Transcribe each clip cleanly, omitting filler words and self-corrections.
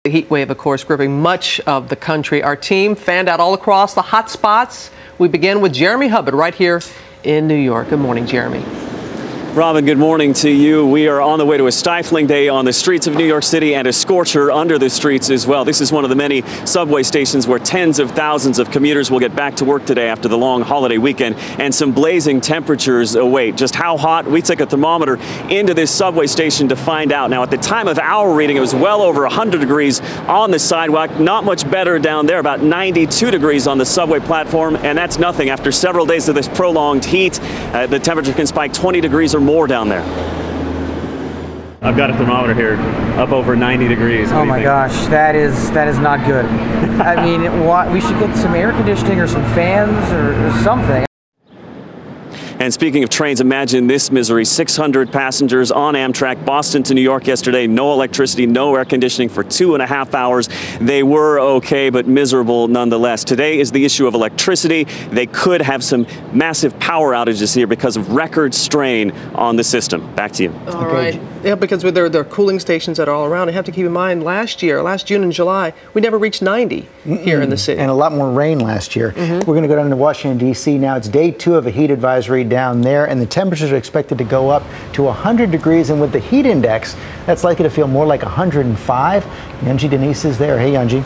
The heat wave, of course, gripping much of the country. Our team fanned out all across the hot spots. We begin with Jeremy Hubbard right here in New York. Good morning, Jeremy. Robin, good morning to you. We are on the way to a stifling day on the streets of New York City and a scorcher under the streets as well. This is one of the many subway stations where tens of thousands of commuters will get back to work today after the long holiday weekend, and some blazing temperatures await. Just how hot? We took a thermometer into this subway station to find out. Now, at the time of our reading, it was well over 100 degrees on the sidewalk. Not much better down there, about 92 degrees on the subway platform, and that's nothing. After several days of this prolonged heat, the temperature can spike 20 degrees or more down there. I've got a thermometer here up over 90 degrees. Oh my gosh, that is not good. I mean, we should get some air conditioning or some fans or something. And speaking of trains, imagine this misery. 600 passengers on Amtrak, Boston to New York yesterday. No electricity, no air conditioning for 2.5 hours. They were okay, but miserable nonetheless. Today is the issue of electricity. They could have some massive power outages here because of record strain on the system. Back to you. All right. Yeah, because there are cooling stations that are all around. You have to keep in mind, last June and July, we never reached 90 here in the city. And a lot more rain last year. We're going to go down to Washington, D.C. now. It's day 2 of a heat advisory down there, and the temperatures are expected to go up to 100 degrees. And with the heat index, that's likely to feel more like 105. Yunji Denise is there. Hey, Yunji.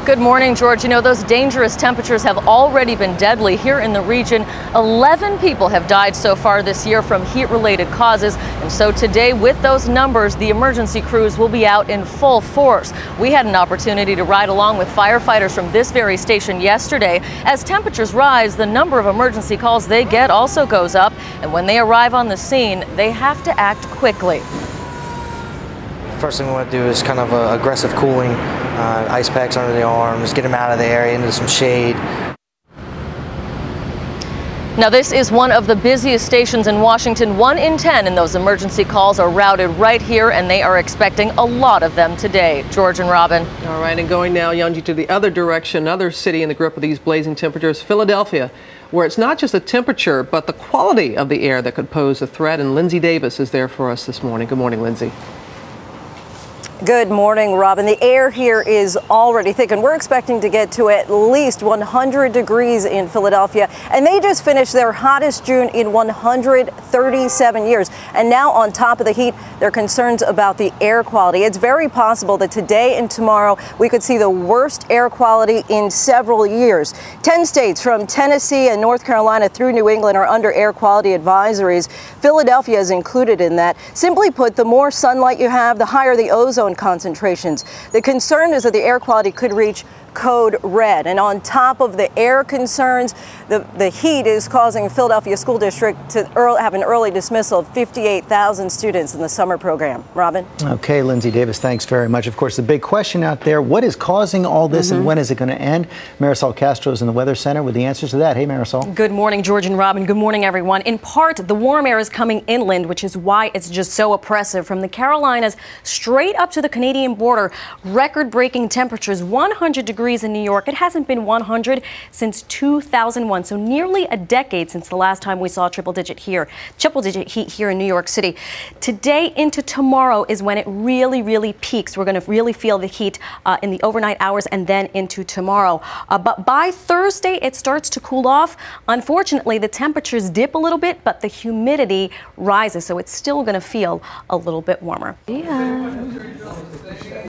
Good morning, George. You know, those dangerous temperatures have already been deadly here in the region. 11 people have died so far this year from heat-related causes. And so today, with those numbers, the emergency crews will be out in full force. We had an opportunity to ride along with firefighters from this very station yesterday. As temperatures rise, the number of emergency calls they get also goes up. And when they arrive on the scene, they have to act quickly. First thing we want to do is kind of aggressive cooling, ice packs under the arms, get them out of the area into some shade. Now, this is one of the busiest stations in Washington. 1 in 10 in those emergency calls are routed right here, and they are expecting a lot of them today. George and Robin. All right, and going now, Yunji, to the other direction, another city in the grip of these blazing temperatures, Philadelphia, where it's not just the temperature, but the quality of the air that could pose a threat. And Lindsay Davis is there for us this morning. Good morning, Lindsay. Good morning, Robin. The air here is already thick, and we're expecting to get to at least 100 degrees in Philadelphia. And they just finished their hottest June in 137 years. And now, on top of the heat, there are concerns about the air quality. It's very possible that today and tomorrow we could see the worst air quality in several years. 10 states from Tennessee and North Carolina through New England are under air quality advisories. Philadelphia is included in that. Simply put, the more sunlight you have, the higher the ozone concentrations. The concern is that the air quality could reach code red. And on top of the air concerns, the heat is causing Philadelphia School District to have an early dismissal of 58,000 students in the summer program. Robin? Okay, Lindsay Davis, thanks very much. Of course, the big question out there, what is causing all this and when is it going to end? Marisol Castro is in the Weather Center with the answers to that. Hey, Marisol. Good morning, George and Robin. Good morning, everyone. In part, the warm air is coming inland, which is why it's just so oppressive. From the Carolinas straight up to the Canadian border, record-breaking temperatures, 100 degrees in New York. It hasn't been 100 since 2001, so nearly a decade since the last time we saw triple-digit heat here in New York City. Today into tomorrow is when it really peaks. We're going to really feel the heat in the overnight hours and then into tomorrow. But by Thursday, it starts to cool off. Unfortunately, the temperatures dip a little bit, but the humidity rises, so it's still going to feel a little bit warmer. Yeah.